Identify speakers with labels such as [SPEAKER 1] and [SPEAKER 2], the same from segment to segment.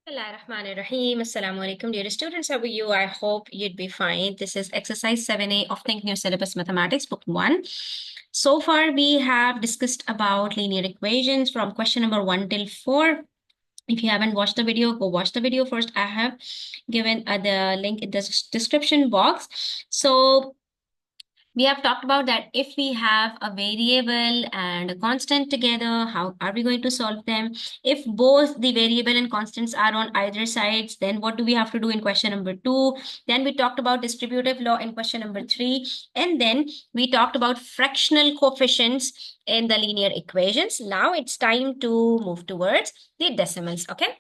[SPEAKER 1] Bismillahirrahmanirrahim. Assalamu alaikum, dear students. How are you? I hope you'd be fine. This is exercise 7A of Think New Syllabus Mathematics, book 1. So far, we have discussed about linear equations from question number 1 till 4. If you haven't watched the video, go watch the video first. I have given the link in the description box. So we have talked about that if we have a variable and a constant together, how are we going to solve them? If both the variable and constants are on either sides, then what do we have to do in question number 2? Then we talked about distributive law in question number 3. And then we talked about fractional coefficients in the linear equations. Now it's time to move towards the decimals, okay?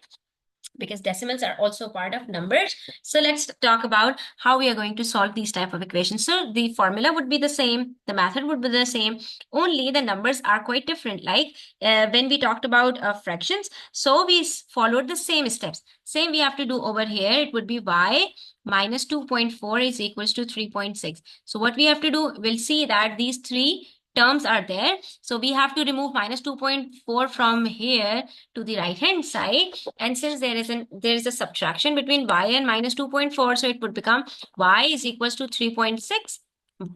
[SPEAKER 1] Because decimals are also part of numbers. So let's talk about how we are going to solve these type of equations. So the formula would be the same, the method would be the same, only the numbers are quite different. Like when we talked about fractions, so we followed the same steps. Same we have to do over here. It would be y minus 2.4 is equals to 3.6. So what we have to do, we'll see that these three terms are there. So we have to remove minus 2.4 from here to the right hand side. And since there is a subtraction between y and minus 2.4, so it would become y is equals to 3.6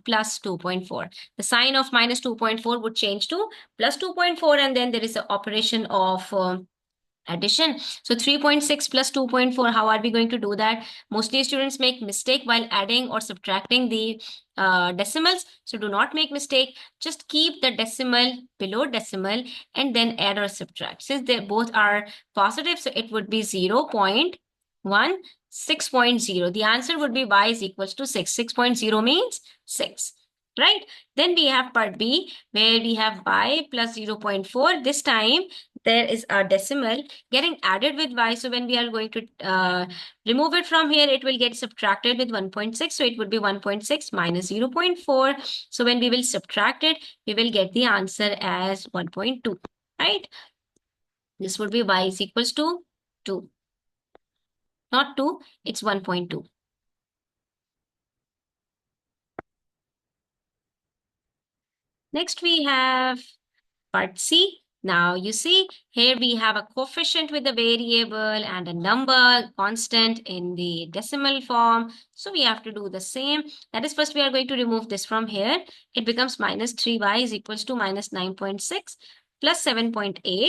[SPEAKER 1] plus 2.4. The sign of minus 2.4 would change to plus 2.4, and then there is an operation of addition. So 3.6 plus 2.4, how are we going to do that? Mostly students make mistake while adding or subtracting the decimals. So do not make mistake. Just keep the decimal below decimal and then add or subtract. Since they both are positive, so it would be 0.1, 6.0. The answer would be y is equals to 6. 6.0 means 6. Right? Then we have part B where we have y plus 0.4. This time there is a decimal getting added with y. So when we are going to remove it from here, it will get subtracted with 1.6. So it would be 1.6 minus 0.4. So when we will subtract it, we will get the answer as 1.2, right? This would be y is equals to 2. Not 2, it's 1.2. Next we have part C. Now you see here we have a coefficient with a variable and a number constant in the decimal form. So we have to do the same. That is, first we are going to remove this from here. It becomes minus 3y is equals to minus 9.6 plus 7.8.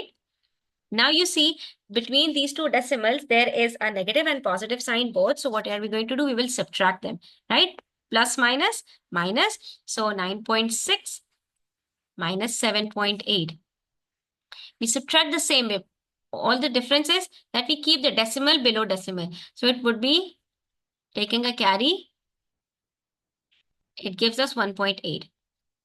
[SPEAKER 1] Now you see between these two decimals, there is a negative and positive sign both. So what are we going to do? We will subtract them, right? Plus minus minus. So 9.6 minus 7.8. We subtract the same way. All the difference is that we keep the decimal below decimal. So it would be taking a carry. It gives us 1.8.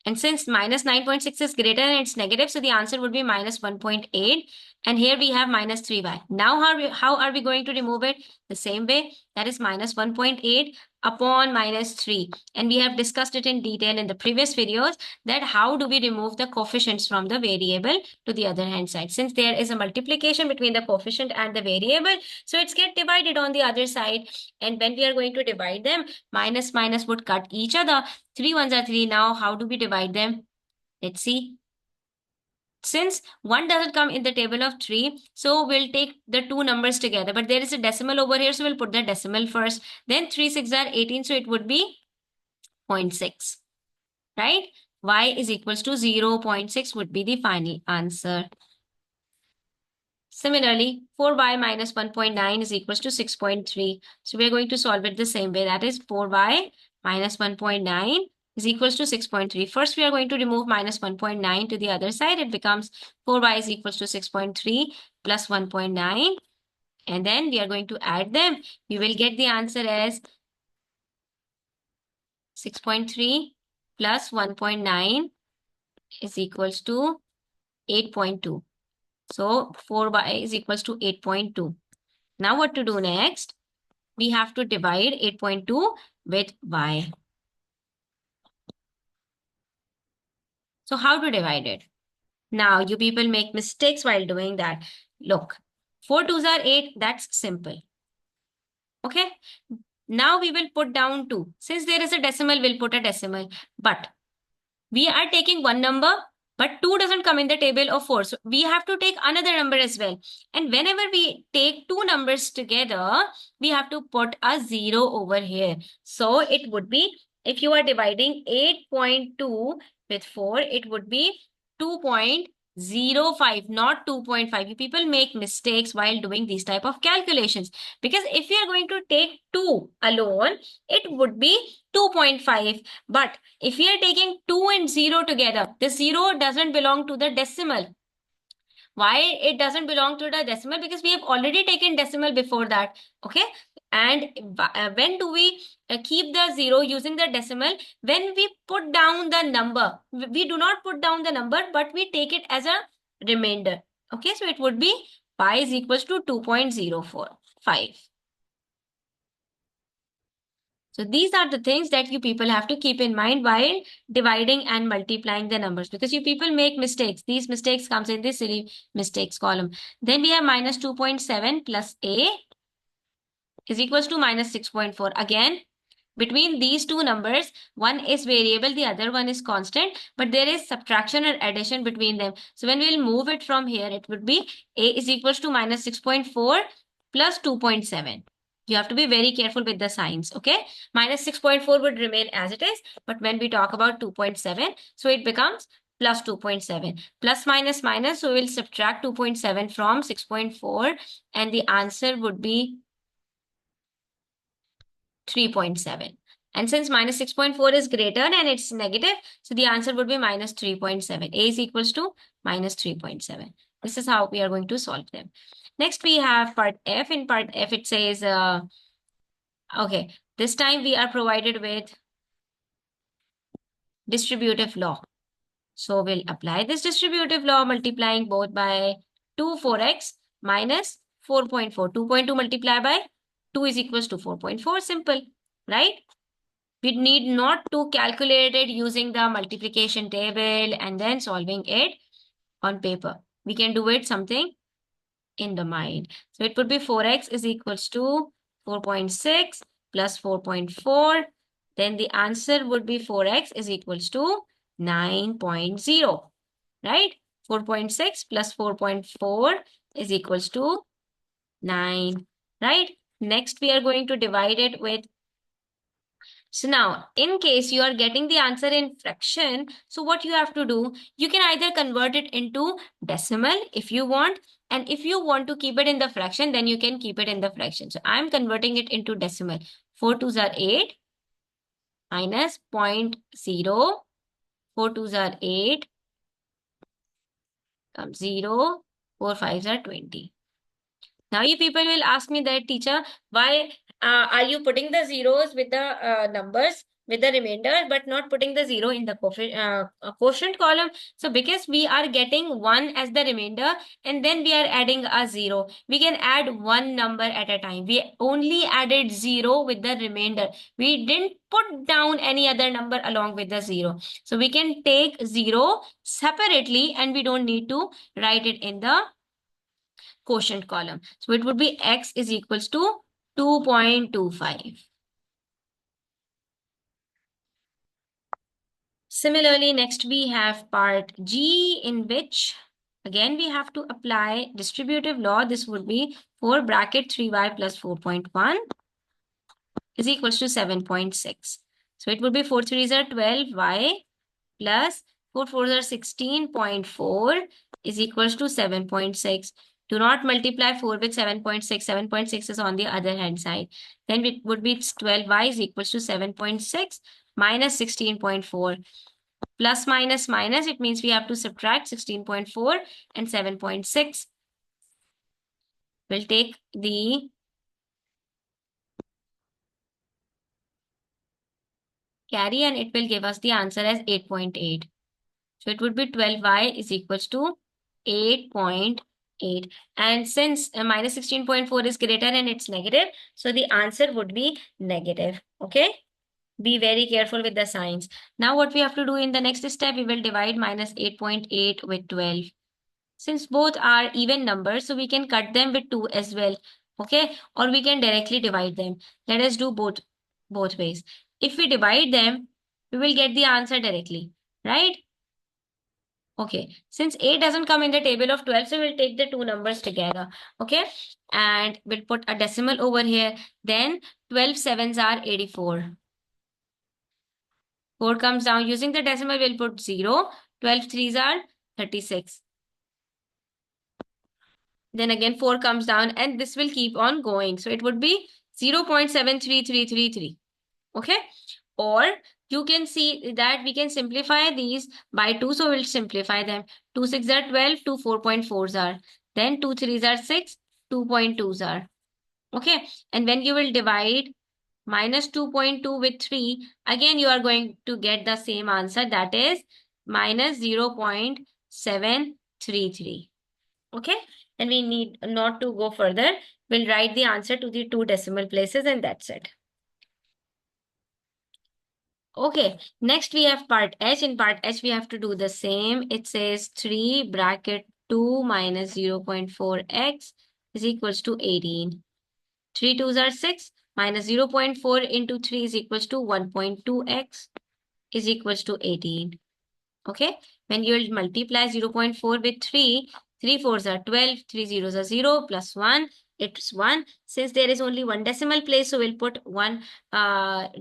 [SPEAKER 1] And since minus 9.6 is greater and it's negative, so the answer would be minus 1.8. And here we have minus 3y. Now how are we going to remove it? The same way, that is minus 1.8 upon minus 3. And we have discussed it in detail in the previous videos that how do we remove the coefficients from the variable to the other hand side. Since there is a multiplication between the coefficient and the variable, so it's get divided on the other side. And when we are going to divide them, minus minus would cut each other. 3 ones are 3. Now how do we divide them? Let's see. Since 1 doesn't come in the table of 3, so we'll take the two numbers together. But there is a decimal over here, so we'll put the decimal first. Then 3 6 are 18, so it would be 0.6. Right? Y is equals to 0.6 would be the final answer. Similarly, 4y minus 1.9 is equals to 6.3. So we're going to solve it the same way. That is 4y minus 1.9 is equals to 6.3. First, we are going to remove minus 1.9 to the other side. It becomes 4y is equals to 6.3 plus 1.9. And then we are going to add them. We will get the answer as 6.3 plus 1.9 is equals to 8.2. So 4y is equals to 8.2. Now what to do next? We have to divide 8.2 with y. So how to divide it? Now you people make mistakes while doing that. Look, 4 2s are 8. That's simple. Okay. Now we will put down 2. Since there is a decimal, we'll put a decimal. But we are taking one number but 2 doesn't come in the table of 4. So we have to take another number as well. And whenever we take two numbers together, we have to put a 0 over here. So it would be, if you are dividing 8.2 with 4, it would be 2.05, not 2.5. You people make mistakes while doing these type of calculations, because if you are going to take 2 alone, it would be 2.5. But if we are taking 2 and 0 together, the 0 doesn't belong to the decimal. Why it doesn't belong to the decimal? Because we have already taken decimal before that. Okay. And when do we keep the 0 using the decimal? When we put down the number. We do not put down the number, but we take it as a remainder. Okay. So it would be pi is equals to 2.045. So these are the things that you people have to keep in mind while dividing and multiplying the numbers, because you people make mistakes. These mistakes comes in the silly mistakes column. Then we have minus 2.7 plus a is equals to minus 6.4. Again, between these two numbers, one is variable, the other one is constant, but there is subtraction or addition between them. So when we'll move it from here, it would be a is equals to minus 6.4 plus 2.7. You have to be very careful with the signs, okay? Minus 6.4 would remain as it is, but when we talk about 2.7, so it becomes plus 2.7. Plus minus minus, so we'll subtract 2.7 from 6.4, and the answer would be 3.7. And since minus 6.4 is greater and it's negative, so the answer would be minus 3.7. A is equals to minus 3.7. This is how we are going to solve them. Next, we have part F. In part F, it says, okay, this time we are provided with distributive law. So we'll apply this distributive law, multiplying both by 2 4x minus 4.4. 2.2 multiplied by 2 is equals to 4.4. Simple, right? We need not to calculate it using the multiplication table and then solving it on paper. We can do it something in the mind. So it would be 4x is equals to 4.6 plus 4.4. Then the answer would be 4x is equals to 9.0, right? 4.6 plus 4.4 is equals to 9, right? Next, we are going to divide it with. So now, in case you are getting the answer in fraction, so what you have to do, you can either convert it into decimal if you want, and if you want to keep it in the fraction, then you can keep it in the fraction. So I'm converting it into decimal. 4 2s are 8 minus 0.0. 4 2s are 8, 0, 4 5s are 20. Now you people will ask me that, teacher, why are you putting the zeros with the numbers with the remainder, but not putting the 0 in the quotient column? So because we are getting 1 as the remainder and then we are adding a 0, we can add one number at a time. We only added 0 with the remainder. We didn't put down any other number along with the 0. So we can take 0 separately and we don't need to write it in the quotient column. So it would be x is equals to 2.25. Similarly, next we have part G, in which again we have to apply distributive law. This would be 4 bracket 3y plus 4.1 is equals to 7.6. So it would be 4 3s are 12y plus 4 4s are 16.4 is equals to 7.6. Do not multiply 4 with 7.6. 7.6 is on the other hand side. Then it would be 12y is equals to 7.6 minus 16.4. Plus minus minus, it means we have to subtract 16.4 and 7.6. We'll take the carry and it will give us the answer as 8.8. So it would be 12y is equals to 8.8. And since minus 16.4 is greater and it's negative, so the answer would be negative. Okay. Be very careful with the signs. Now what we have to do in the next step, we will divide minus 8.8 with 12. Since both are even numbers, so we can cut them with 2 as well. Okay. Or we can directly divide them. Let us do both ways. If we divide them, we will get the answer directly, right? Okay, since 8 doesn't come in the table of 12, so we'll take the two numbers together. Okay, and we'll put a decimal over here. Then 12 sevens are 84. 4 comes down. Using the decimal, we'll put 0. 12 threes are 36. Then again 4 comes down, and this will keep on going. So it would be 0.73333. Okay, or you can see that we can simplify these by 2, so we'll simplify them. 2 6 are 12, 2 4.4s are. Then 2 3s are 6, 2.2s are. Okay, and when you will divide minus 2.2 with 3, again you are going to get the same answer, that is minus 0.733. Okay, and we need not to go further. We'll write the answer to the two decimal places, and that's it. Okay, next we have part H. In part H, we have to do the same. It says 3 bracket 2 minus 0.4x is equals to 18. 3 twos are 6 minus 0.4 into 3 is equals to 1.2x is equals to 18. Okay, when you will multiply 0.4 with 3, 3 fours are 12, 3 zeros are 0, plus 1, it's 1. Since there is only one decimal place, so we'll put one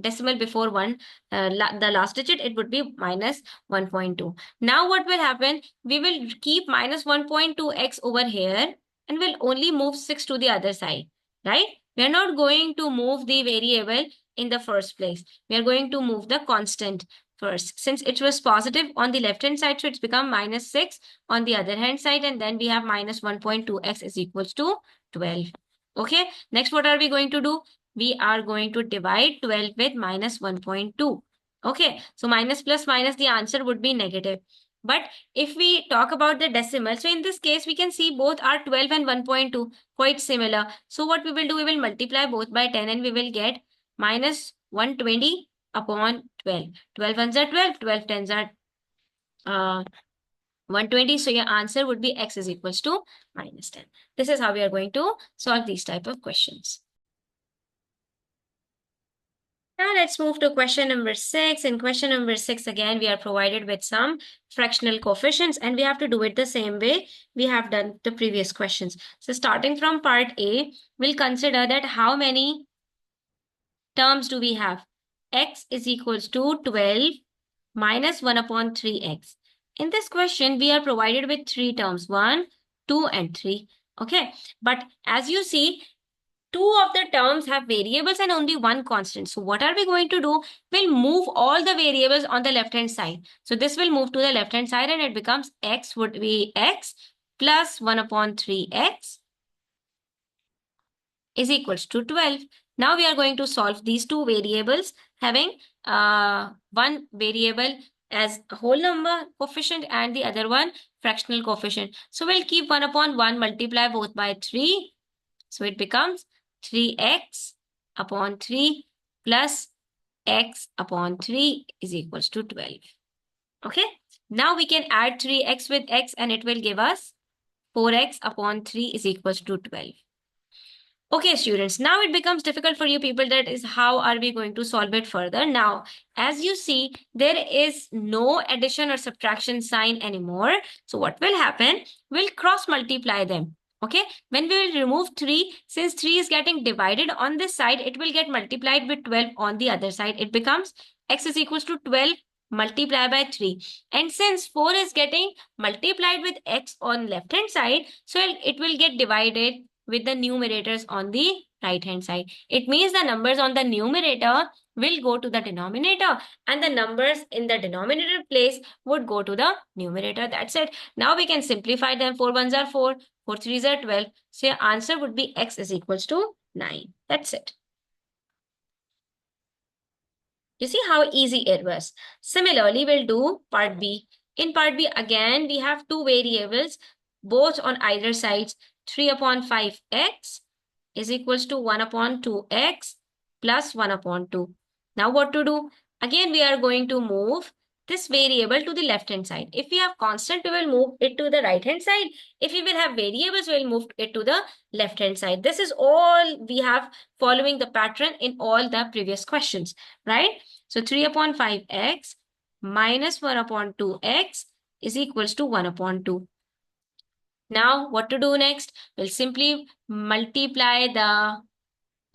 [SPEAKER 1] decimal before one, the last digit, it would be minus 1.2. Now what will happen? We will keep minus 1.2x over here, and we'll only move 6 to the other side, right? We are not going to move the variable in the first place. We are going to move the constant first. Since it was positive on the left hand side, so it's become minus 6 on the other hand side, and then we have minus 1.2x is equals to 12. Okay, next what are we going to do? We are going to divide 12 with minus 1.2. Okay, so minus plus minus, the answer would be negative. But if we talk about the decimal, so in this case, we can see both are 12 and 1.2, quite similar. So what we will do, we will multiply both by 10, and we will get minus 120 upon 12. 12 ones are 12, 12 tens are 120. So your answer would be x is equals to minus 10. This is how we are going to solve these type of questions. Now let's move to question number 6. In question number 6, again, we are provided with some fractional coefficients, and we have to do it the same way we have done the previous questions. So starting from part A, we'll consider that how many terms do we have? X is equals to 12 minus 1 upon 3x. In this question, we are provided with 3 terms, 1, 2, and 3. Okay, but as you see, 2 of the terms have variables and only one constant. So what are we going to do? We'll move all the variables on the left hand side. So this will move to the left hand side, and it becomes x would be x plus 1 upon 3x is equals to 12. Now we are going to solve these two variables having one variable as a whole number coefficient and the other one fractional coefficient. So we'll keep 1 upon 1, multiply both by 3. So it becomes 3x upon 3 plus x upon 3 is equals to 12. Okay. Now we can add 3x with x, and it will give us 4x upon 3 is equals to 12. Okay, students, now it becomes difficult for you people. That is, how are we going to solve it further? Now, as you see, there is no addition or subtraction sign anymore. So what will happen? We'll cross multiply them. Okay, when we will remove 3, since 3 is getting divided on this side, it will get multiplied with 12 on the other side. It becomes x is equals to 12 multiplied by 3. And since 4 is getting multiplied with x on left hand side, so it will get divided with the numerators on the right hand side. It means the numbers on the numerator will go to the denominator, and the numbers in the denominator place would go to the numerator. That's it. Now we can simplify them. 4 ones are 4, 4 threes are 12. So your answer would be x is equals to 9. That's it. You see how easy it was. Similarly, we'll do part B. In part B, again, we have two variables, both on either sides. 3 upon 5x is equals to 1 upon 2x plus 1 upon 2. Now what to do? Again, we are going to move this variable to the left hand side. If we have constant, we will move it to the right hand side. If we will have variables, we will move it to the left hand side. This is all we have following the pattern in all the previous questions, right? So 3 upon 5x minus 1 upon 2x is equals to 1 upon 2. Now, what to do next? We'll simply multiply the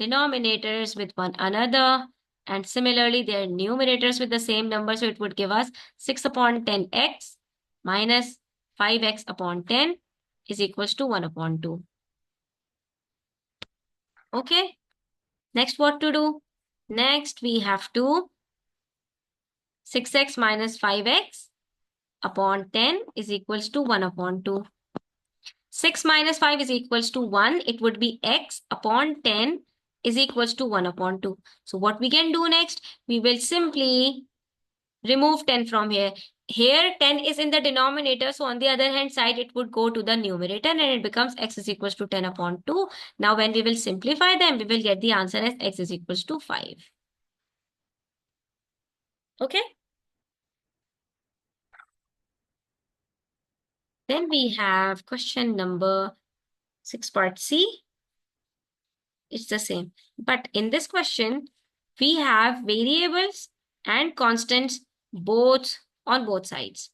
[SPEAKER 1] denominators with one another, and similarly their numerators with the same number. So it would give us 6 upon 10x minus 5x upon 10 is equals to 1 upon 2. Okay. Next, what to do? Next, we have to 6x minus 5x upon 10 is equals to 1 upon 2. 6 minus 5 is equals to 1. It would be x upon 10 is equals to 1 upon 2. So what we can do next? We will simply remove 10 from here. Here 10 is in the denominator. So on the other hand side, it would go to the numerator and it becomes x is equals to 10 upon 2. Now when we will simplify them, we will get the answer as x is equals to 5. Okay. Then we have question number 6 part C. It's the same. But in this question, we have variables and constants both on both sides.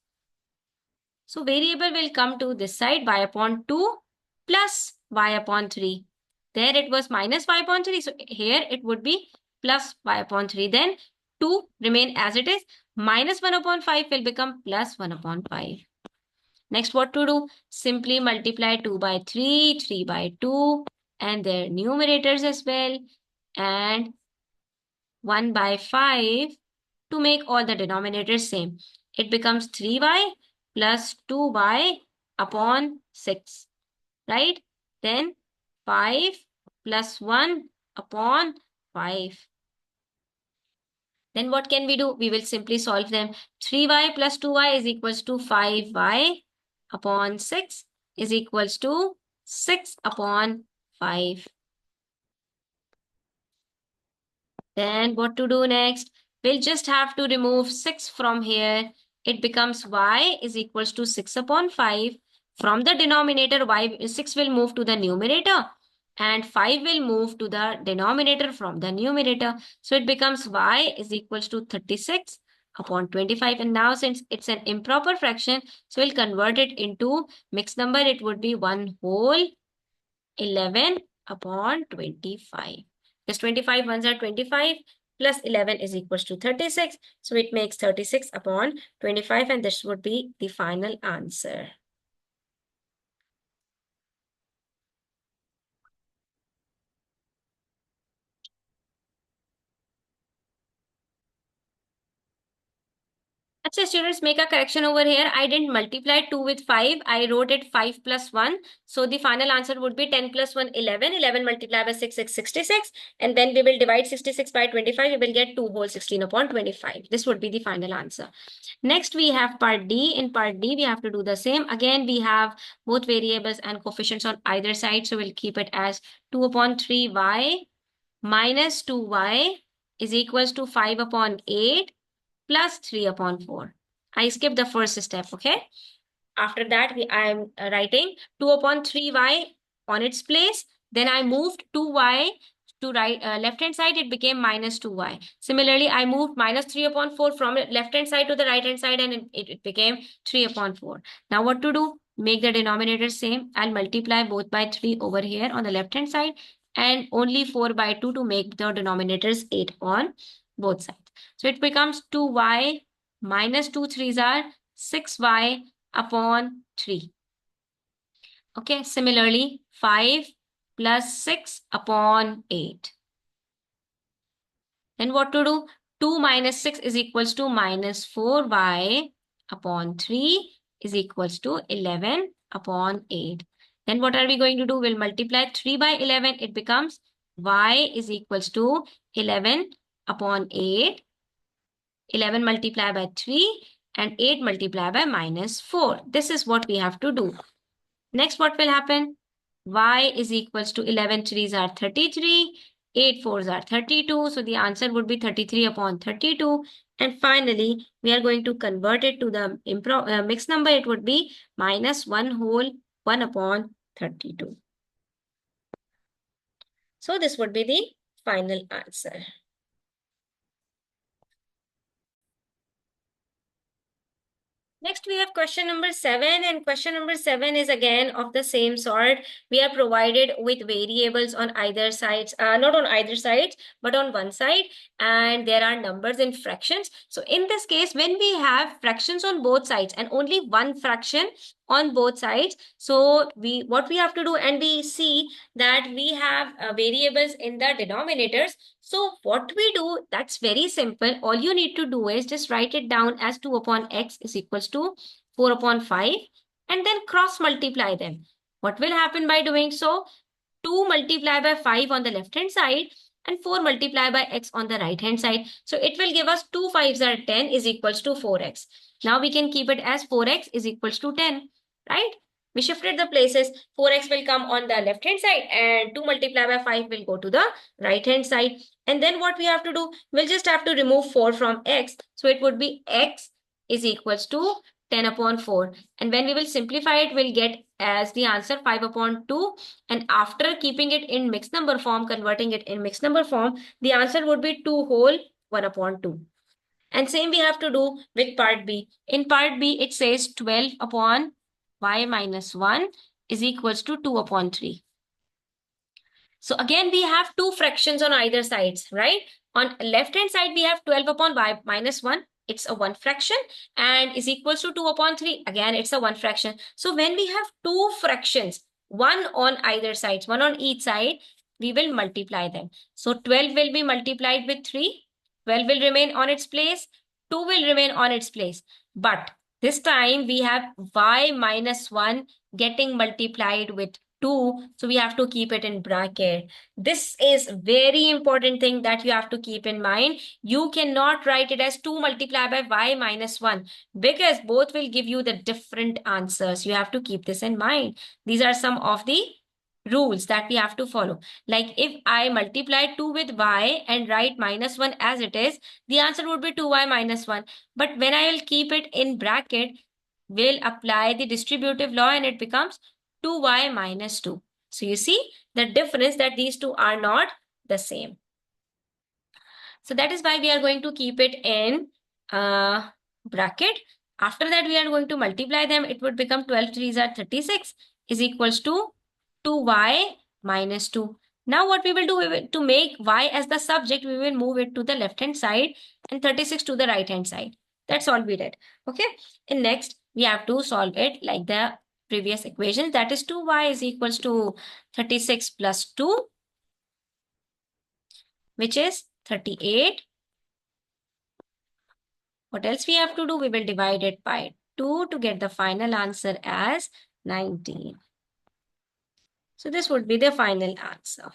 [SPEAKER 1] So variable will come to this side, y upon 2 plus y upon 3. There it was minus y upon 3. So here it would be plus y upon 3. Then 2 remain as it is. Minus 1 upon 5 will become plus 1 upon 5. Next, what to do? Simply multiply 2 by 3, 3 by 2, and their numerators as well, and 1 by 5 to make all the denominators same. It becomes 3y plus 2y upon 6, right? Then 5 plus 1 upon 5. Then what can we do? We will simply solve them. 3y plus 2y is equals to 5y upon 6 is equals to 6 upon 5. Then what to do next? We'll just have to remove 6 from here. It becomes y is equals to 6 upon 5. From the denominator, 6 will move to the numerator and 5 will move to the denominator from the numerator. So it becomes y is equals to 36 upon 25. And now since it's an improper fraction, so we'll convert it into mixed number. It would be 1 whole 11 upon 25. Because 25 ones are 25 plus 11 is equals to 36. So it makes 36 upon 25 and this would be the final answer. Achha, students, make a correction over here. I didn't multiply 2 with 5. I wrote it 5 plus 1. So the final answer would be 10 plus 1, 11. 11 multiplied by 6 is 66. And then we will divide 66 by 25. We will get 2 whole 16 upon 25. This would be the final answer. Next, we have part D. In part D, we have to do the same. Again, we have both variables and coefficients on either side. So we'll keep it as 2 upon 3y minus 2y is equals to 5 upon 8 plus 3 upon 4. I skipped the first step, okay? After that, I am writing 2 upon 3y on its place. Then I moved 2y to left hand side, it became minus 2y. Similarly, I moved minus 3 upon 4 from left hand side to the right hand side and it became 3 upon 4. Now what to do? Make the denominator same. I'll multiply both by 3 over here on the left hand side and only 4 by 2 to make the denominators 8 on both sides. So it becomes 2y minus 2 3s are 6y upon 3. Okay, similarly, 5 plus 6 upon 8. Then what to do? 2 minus 6 is equals to minus 4y upon 3 is equals to 11 upon 8. Then what are we going to do? We'll multiply 3 by 11. It becomes y is equals to 11 upon 8. 11 multiplied by 3 and 8 multiplied by minus 4. This is what we have to do. Next, what will happen? Y is equals to 11 3s are 33, 8 4s are 32. So the answer would be 33 upon 32. And finally, we are going to convert it to the mixed number. It would be minus 1 whole 1 upon 32. So this would be the final answer. Next, we have question number 7, and question number 7 is again of the same sort. We are provided with variables on either sides, not on either sides, but on one side, and there are numbers in fractions. So in this case, when we have fractions on both sides and only one fraction on both sides, so what we have to do, and we see that we have variables in the denominators. So what we do, that's very simple. All you need to do is just write it down as 2 upon x is equals to 4 upon 5 and then cross multiply them. What will happen by doing so? 2 multiplied by 5 on the left hand side and 4 multiplied by x on the right hand side. So it will give us 2 5s are 10 is equals to 4x. Now we can keep it as 4x is equals to 10, right? We shifted the places. 4x will come on the left hand side and 2 multiplied by 5 will go to the right hand side. And then what we have to do, we'll just have to remove 4 from x. So it would be x is equals to 10 upon 4. And when we will simplify it, we'll get as the answer 5 upon 2. And after keeping it in mixed number form, converting it in mixed number form, the answer would be 2 whole 1 upon 2. And same we have to do with part B. In part B, it says 12 upon y minus 1 is equals to 2 upon 3. So again, we have two fractions on either sides, right? On left hand side, we have 12 upon y minus 1. It's a one fraction and is equals to 2 upon 3. Again, it's a one fraction. So when we have two fractions, one on either sides, one on each side, we will multiply them. So 12 will be multiplied with 3. 12 will remain on its place. 2 will remain on its place. But this time we have y minus 1 getting multiplied with 2, so we have to keep it in bracket. This is very important thing that you have to keep in mind. You cannot write it as 2 multiplied by y minus 1 because both will give you the different answers. You have to keep this in mind. These are some of the rules that we have to follow. Like if I multiply 2 with y and write minus 1 as it is, the answer would be 2y minus 1. But when I will keep it in bracket, we'll apply the distributive law and it becomes 2y minus 2. So you see the difference that these two are not the same. So that is why we are going to keep it in bracket. After that, we are going to multiply them. It would become 12 3s are 36 is equals to 2y minus 2. Now what we will do, to make y as the subject, we will move it to the left hand side and 36 to the right hand side. That's all we did. Okay. And next, we have to solve it like the previous equation. That is 2y is equals to 36 plus 2, which is 38. What else we have to do? We will divide it by 2 to get the final answer as 19. So this would be the final answer.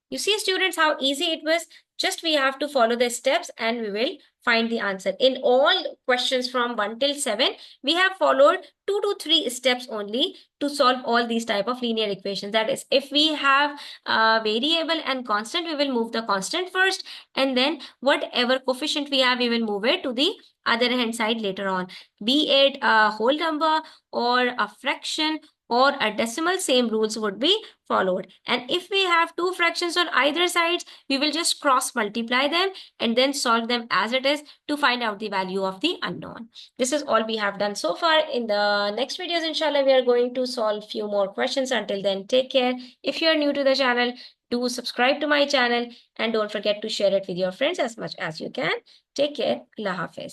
[SPEAKER 1] You see, students, how easy it was. Just we have to follow the steps and we will find the answer. In all questions from 1 till 7, we have followed 2 to 3 steps only to solve all these type of linear equations. That is, if we have variable and constant, we will move the constant first, and then whatever coefficient we have, we will move it to the other hand side later on. Be it a whole number or a fraction or a decimal, same rules would be followed. And if we have two fractions on either sides, we will just cross multiply them and then solve them as it is to find out the value of the unknown. This is all we have done so far. In the next videos, inshallah, we are going to solve few more questions. Until then, take care. If you are new to the channel, do subscribe to my channel and don't forget to share it with your friends as much as you can. Take care. Allah Hafiz.